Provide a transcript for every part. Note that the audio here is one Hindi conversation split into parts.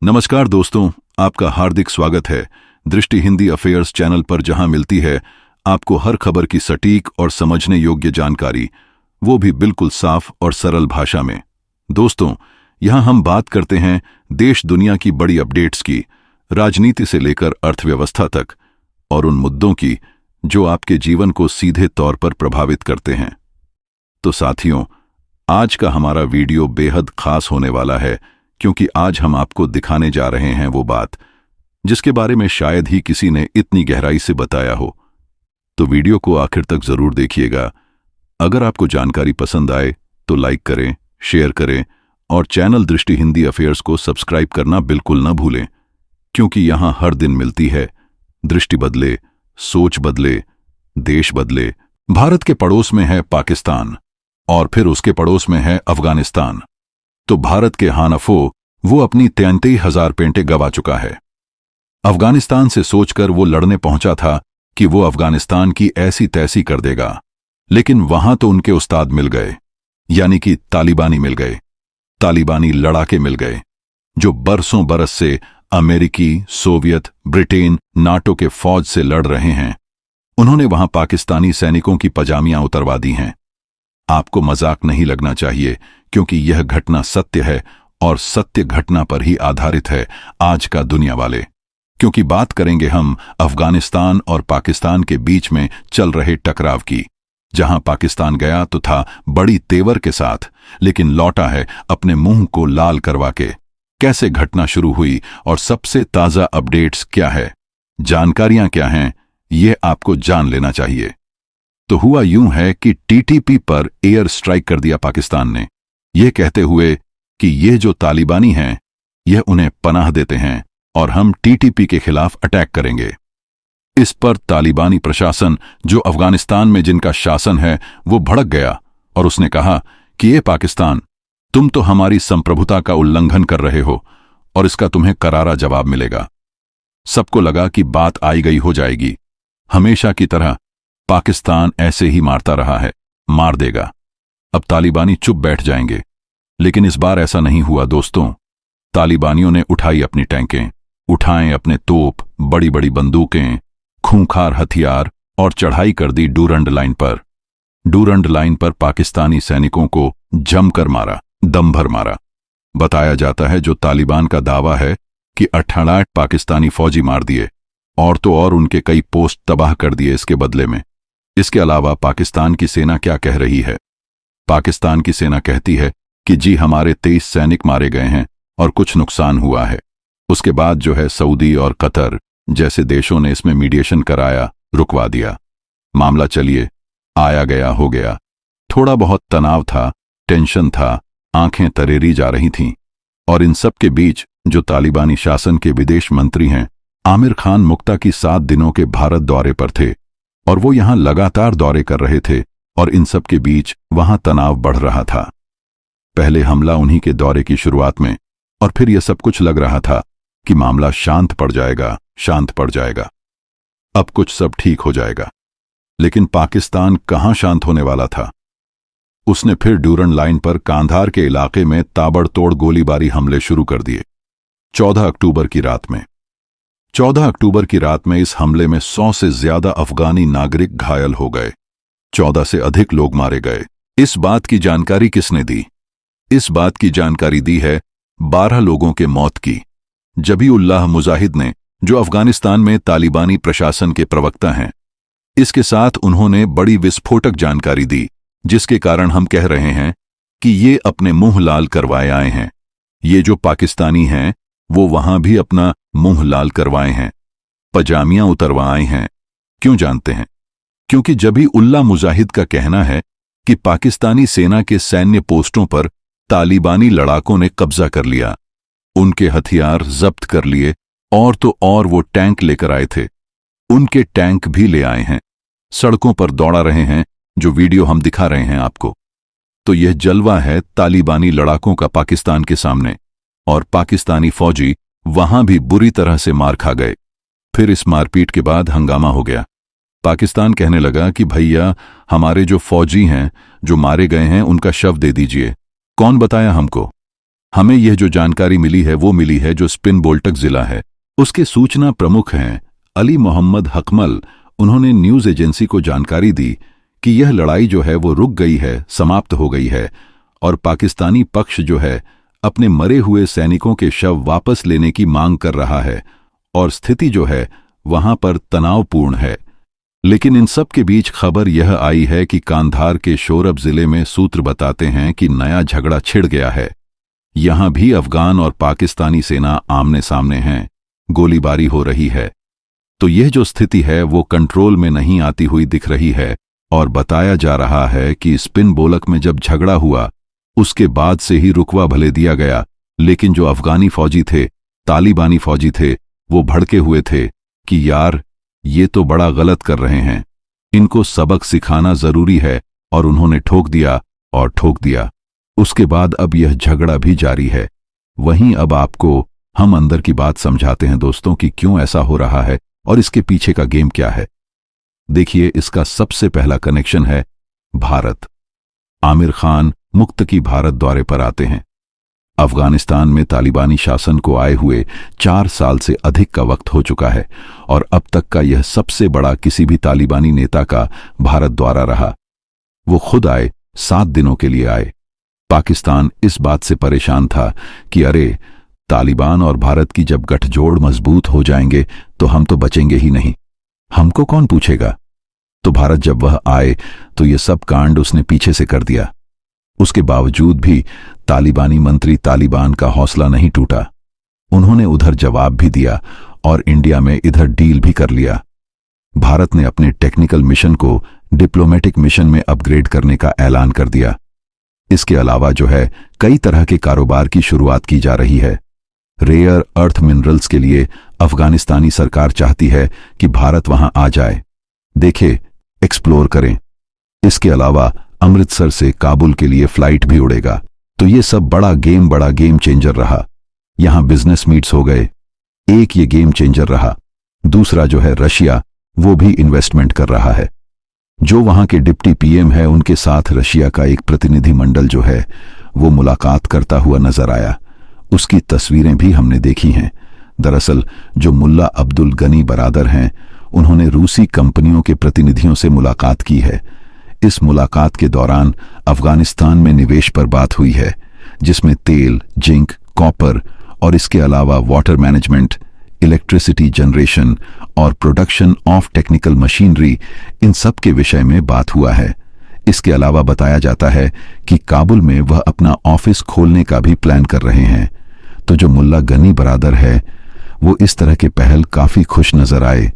नमस्कार दोस्तों, आपका हार्दिक स्वागत है दृष्टि हिंदी अफेयर्स चैनल पर, जहां मिलती है आपको हर खबर की सटीक और समझने योग्य जानकारी, वो भी बिल्कुल साफ और सरल भाषा में। दोस्तों, यहां हम बात करते हैं देश दुनिया की बड़ी अपडेट्स की, राजनीति से लेकर अर्थव्यवस्था तक, और उन मुद्दों की जो आपके जीवन को सीधे तौर पर प्रभावित करते हैं। तो साथियों, आज का हमारा वीडियो बेहद खास होने वाला है, क्योंकि आज हम आपको दिखाने जा रहे हैं वो बात जिसके बारे में शायद ही किसी ने इतनी गहराई से बताया हो। तो वीडियो को आखिर तक जरूर देखिएगा। अगर आपको जानकारी पसंद आए तो लाइक करें, शेयर करें और चैनल दृष्टि हिंदी अफेयर्स को सब्सक्राइब करना बिल्कुल न भूलें, क्योंकि यहां हर दिन मिलती है दृष्टि बदले, सोच बदले, देश बदले। भारत के पड़ोस में है पाकिस्तान और फिर उसके पड़ोस में है अफगानिस्तान। तो भारत के हानफो वो अपनी 33,000 पेंटे गवा चुका है। अफगानिस्तान से सोचकर वो लड़ने पहुंचा था कि वो अफगानिस्तान की ऐसी तैसी कर देगा, लेकिन वहां तो उनके उस्ताद मिल गए, यानी कि तालिबानी मिल गए, तालिबानी लड़ाके मिल गए, जो बरसों बरस से अमेरिकी, सोवियत, ब्रिटेन, नाटो के फौज से लड़ रहे हैं। उन्होंने वहां पाकिस्तानी सैनिकों की पजामियां उतरवा दी हैं। आपको मजाक नहीं लगना चाहिए, क्योंकि यह घटना सत्य है और सत्य घटना पर ही आधारित है आज का दुनिया वाले। क्योंकि बात करेंगे हम अफगानिस्तान और पाकिस्तान के बीच में चल रहे टकराव की, जहां पाकिस्तान गया तो था बड़ी तेवर के साथ, लेकिन लौटा है अपने मुंह को लाल करवा के। कैसे घटना शुरू हुई और सबसे ताजा अपडेट्स क्या है, जानकारियां क्या हैं, ये आपको जान लेना चाहिए। तो हुआ यूं है कि टीटीपी पर एयर स्ट्राइक कर दिया पाकिस्तान ने, यह कहते हुए कि ये जो तालिबानी हैं यह उन्हें पनाह देते हैं और हम टीटीपी के खिलाफ अटैक करेंगे। इस पर तालिबानी प्रशासन, जो अफगानिस्तान में जिनका शासन है, वो भड़क गया और उसने कहा कि ये पाकिस्तान, तुम तो हमारी संप्रभुता का उल्लंघन कर रहे हो और इसका तुम्हें करारा जवाब मिलेगा। सबको लगा कि बात आई गई हो जाएगी। हमेशा की तरह पाकिस्तान ऐसे ही मारता रहा है, मार देगा, अब तालिबानी चुप बैठ जाएंगे। लेकिन इस बार ऐसा नहीं हुआ दोस्तों। तालिबानियों ने उठाई अपनी टैंकें, उठाएं अपने तोप, बड़ी बड़ी बंदूकें, खूंखार हथियार और चढ़ाई कर दी डूरंड लाइन पर। डूरंड लाइन पर पाकिस्तानी सैनिकों को जमकर मारा, दम भर मारा। बताया जाता है जो तालिबान का दावा है कि 88 पाकिस्तानी फौजी मार दिए और तो और उनके कई पोस्ट तबाह कर दिए इसके बदले में। इसके अलावा पाकिस्तान की सेना क्या कह रही है? पाकिस्तान की सेना कहती है कि जी हमारे 23 सैनिक मारे गए हैं और कुछ नुकसान हुआ है। उसके बाद जो है सऊदी और कतर जैसे देशों ने इसमें मीडिएशन कराया, रुकवा दिया। मामला चलिए आया गया हो गया। थोड़ा बहुत तनाव था, टेंशन था, आंखें तरेरी जा रही थीं। और इन सब के बीच जो तालिबानी शासन के विदेश मंत्री हैं आमिर खान मुक्ता की 7 दिनों के भारत दौरे पर थे और वो यहां लगातार दौरे कर रहे थे, और इन सब के बीच वहां तनाव बढ़ रहा था। पहले हमला उन्हीं के दौरे की शुरुआत में, और फिर यह सब कुछ लग रहा था कि मामला शांत पड़ जाएगा, शांत पड़ जाएगा, अब कुछ सब ठीक हो जाएगा। लेकिन पाकिस्तान कहां शांत होने वाला था। उसने फिर डूरंड लाइन पर कांधार के इलाके में ताबड़तोड़ गोलीबारी हमले शुरू कर दिए। 14 अक्टूबर की रात में 14 अक्टूबर की रात में इस हमले में 100 से ज्यादा अफगानी नागरिक घायल हो गए, 14 से अधिक लोग मारे गए। इस बात की जानकारी किसने दी? इस बात की जानकारी दी है 12 लोगों के मौत की। जबीउल्लाह मुजाहिद ने, जो अफगानिस्तान में तालिबानी प्रशासन के प्रवक्ता हैं, इसके साथ उन्होंने बड़ी विस्फोटक जानकारी दी, जिसके कारण हम कह रहे हैं कि ये अपने मुंह लाल करवाए आए हैं। ये जो पाकिस्तानी हैं वो वहां भी अपना मुंह लाल करवाए हैं, पजामियां उतरवाए हैं। क्यों जानते हैं? क्योंकि जबीउल्लाह मुजाहिद का कहना है कि पाकिस्तानी सेना के सैन्य पोस्टों पर तालिबानी लड़ाकों ने कब्जा कर लिया, उनके हथियार जब्त कर लिए, और तो और वो टैंक लेकर आए थे, उनके टैंक भी ले आए हैं, सड़कों पर दौड़ा रहे हैं, जो वीडियो हम दिखा रहे हैं आपको। तो यह जलवा है तालिबानी लड़ाकों का पाकिस्तान के सामने, और पाकिस्तानी फौजी वहां भी बुरी तरह से मार खा गए। फिर इस मारपीट के बाद हंगामा हो गया। पाकिस्तान कहने लगा कि भैया हमारे जो फौजी हैं जो मारे गए हैं उनका शव दे दीजिए। कौन बताया हमको? हमें यह जो जानकारी मिली है वो मिली है जो स्पिन बोल्टक जिला है उसके सूचना प्रमुख हैं अली मोहम्मद हकमल। उन्होंने न्यूज एजेंसी को जानकारी दी कि यह लड़ाई जो है वो रुक गई है, समाप्त हो गई है और पाकिस्तानी पक्ष जो है अपने मरे हुए सैनिकों के शव वापस लेने की मांग कर रहा है और स्थिति जो है वहां पर तनावपूर्ण है। लेकिन इन सब के बीच खबर यह आई है कि कांधार के शोरब जिले में सूत्र बताते हैं कि नया झगड़ा छिड़ गया है। यहां भी अफगान और पाकिस्तानी सेना आमने सामने हैं, गोलीबारी हो रही है। तो यह जो स्थिति है वो कंट्रोल में नहीं आती हुई दिख रही है और बताया जा रहा है कि स्पिन बोलक में जब झगड़ा हुआ उसके बाद से ही रुकवा भले दिया गया, लेकिन जो अफगानी फौजी थे, तालिबानी फौजी थे, वो भड़के हुए थे कि यार ये तो बड़ा गलत कर रहे हैं, इनको सबक सिखाना जरूरी है, और उन्होंने ठोक दिया और ठोक दिया। उसके बाद अब यह झगड़ा भी जारी है। वहीं अब आपको हम अंदर की बात समझाते हैं दोस्तों कि क्यों ऐसा हो रहा है और इसके पीछे का गेम क्या है। देखिए, इसका सबसे पहला कनेक्शन है भारत। आमिर खान मुक्त की भारत दौरे पर आते हैं। अफगानिस्तान में तालिबानी शासन को आए हुए 4 साल से अधिक का वक्त हो चुका है और अब तक का यह सबसे बड़ा किसी भी तालिबानी नेता का भारत दौरा रहा। वो खुद आए, 7 दिनों के लिए आए। पाकिस्तान इस बात से परेशान था कि अरे तालिबान और भारत की जब गठजोड़ मजबूत हो जाएंगे तो हम तो बचेंगे ही नहीं, हमको कौन पूछेगा। तो भारत जब वह आए तो ये सब कांड उसने पीछे से कर दिया। उसके बावजूद भी तालिबानी मंत्री तालिबान का हौसला नहीं टूटा। उन्होंने उधर जवाब भी दिया और इंडिया में इधर डील भी कर लिया। भारत ने अपने टेक्निकल मिशन को डिप्लोमेटिक मिशन में अपग्रेड करने का ऐलान कर दिया। इसके अलावा जो है कई तरह के कारोबार की शुरुआत की जा रही है। रेयर अर्थ मिनरल्स के लिए अफगानिस्तानी सरकार चाहती है कि भारत वहां आ जाए, देखे, एक्सप्लोर करें। इसके अलावा अमृतसर से काबुल के लिए फ्लाइट भी उड़ेगा। तो ये सब बड़ा गेम चेंजर रहा। यहां बिजनेस मीट्स हो गए, एक ये गेम चेंजर रहा। दूसरा जो है रशिया, वो भी इन्वेस्टमेंट कर रहा है। जो वहां के डिप्टी पीएम है उनके साथ रशिया का एक प्रतिनिधि मंडल जो है वो मुलाकात करता हुआ नजर आया। उसकी तस्वीरें भी हमने देखी हैं। दरअसल जो मुल्ला अब्दुल गनी बरादर हैं उन्होंने रूसी कंपनियों के प्रतिनिधियों से मुलाकात की है। इस मुलाकात के दौरान अफगानिस्तान में निवेश पर बात हुई है, जिसमें तेल, जिंक, कॉपर और इसके अलावा वाटर मैनेजमेंट, इलेक्ट्रिसिटी जनरेशन और प्रोडक्शन ऑफ टेक्निकल मशीनरी, इन सब के विषय में बात हुआ है। इसके अलावा बताया जाता है कि काबुल में वह अपना ऑफिस खोलने का भी प्लान कर रहे हैं। तो जो मुल्ला गनी बरादर है वो इस तरह के पहल काफी खुश नजर आए।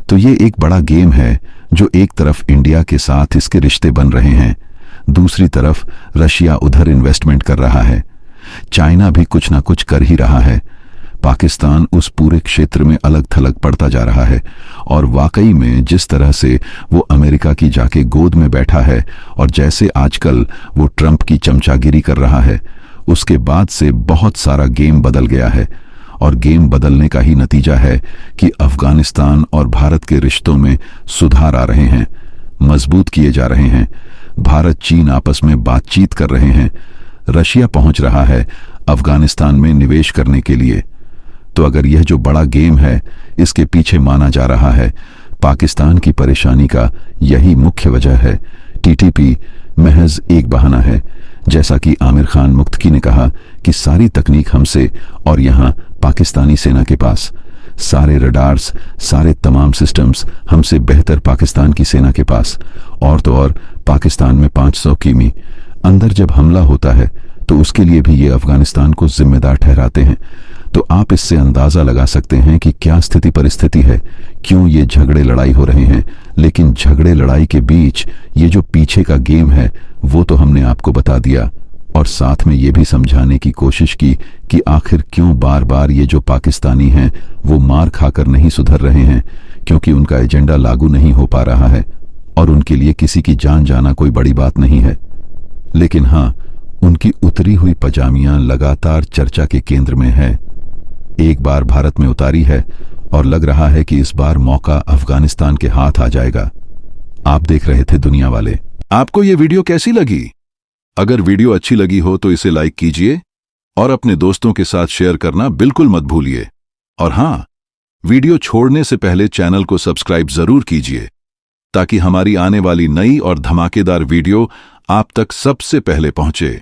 तो ये एक बड़ा गेम है जो एक तरफ इंडिया के साथ इसके रिश्ते बन रहे हैं, दूसरी तरफ रशिया उधर इन्वेस्टमेंट कर रहा है, चाइना भी कुछ ना कुछ कर ही रहा है। पाकिस्तान उस पूरे क्षेत्र में अलग थलग पड़ता जा रहा है और वाकई में जिस तरह से वो अमेरिका की जाके गोद में बैठा है और जैसे आजकल वो ट्रंप की चमचागिरी कर रहा है, उसके बाद से बहुत सारा गेम बदल गया है। और गेम बदलने का ही नतीजा है कि अफगानिस्तान और भारत के रिश्तों में सुधार आ रहे हैं, मजबूत किए जा रहे हैं। भारत चीन आपस में बातचीत कर रहे हैं, रशिया पहुंच रहा है अफगानिस्तान में निवेश करने के लिए। तो अगर यह जो बड़ा गेम है इसके पीछे माना जा रहा है पाकिस्तान की परेशानी का यही मुख्य वजह है। टीटीपी महज एक बहाना है। जैसा कि आमिर खान मुक्तकी ने कहा कि सारी तकनीक हमसे और यहाँ पाकिस्तानी सेना के पास, सारे रडार्स, सारे तमाम सिस्टम्स हमसे बेहतर पाकिस्तान की सेना के पास। और तो और पाकिस्तान में 500 किमी अंदर जब हमला होता है तो उसके लिए भी ये अफगानिस्तान को जिम्मेदार ठहराते हैं। तो आप इससे अंदाजा लगा सकते हैं कि क्या स्थिति परिस्थिति है, क्यों ये झगड़े लड़ाई हो रहे हैं। लेकिन झगड़े लड़ाई के बीच ये जो पीछे का गेम है वो तो हमने आपको बता दिया और साथ में ये भी समझाने की कोशिश की कि आखिर क्यों बार बार ये जो पाकिस्तानी हैं वो मार खाकर नहीं सुधर रहे हैं, क्योंकि उनका एजेंडा लागू नहीं हो पा रहा है और उनके लिए किसी की जान जाना कोई बड़ी बात नहीं है। लेकिन हाँ, उनकी उतरी हुई पजामियां लगातार चर्चा के केंद्र में है। एक बार भारत में उतारी है और लग रहा है कि इस बार मौका अफगानिस्तान के हाथ आ जाएगा। आप देख रहे थे दुनिया वाले। आपको ये वीडियो कैसी लगी? अगर वीडियो अच्छी लगी हो तो इसे लाइक कीजिए, और अपने दोस्तों के साथ शेयर करना बिल्कुल मत भूलिए। और हाँ, वीडियो छोड़ने से पहले चैनल को सब्सक्राइब जरूर कीजिए ताकि हमारी आने वाली नई और धमाकेदार वीडियो आप तक सबसे पहले पहुंचे।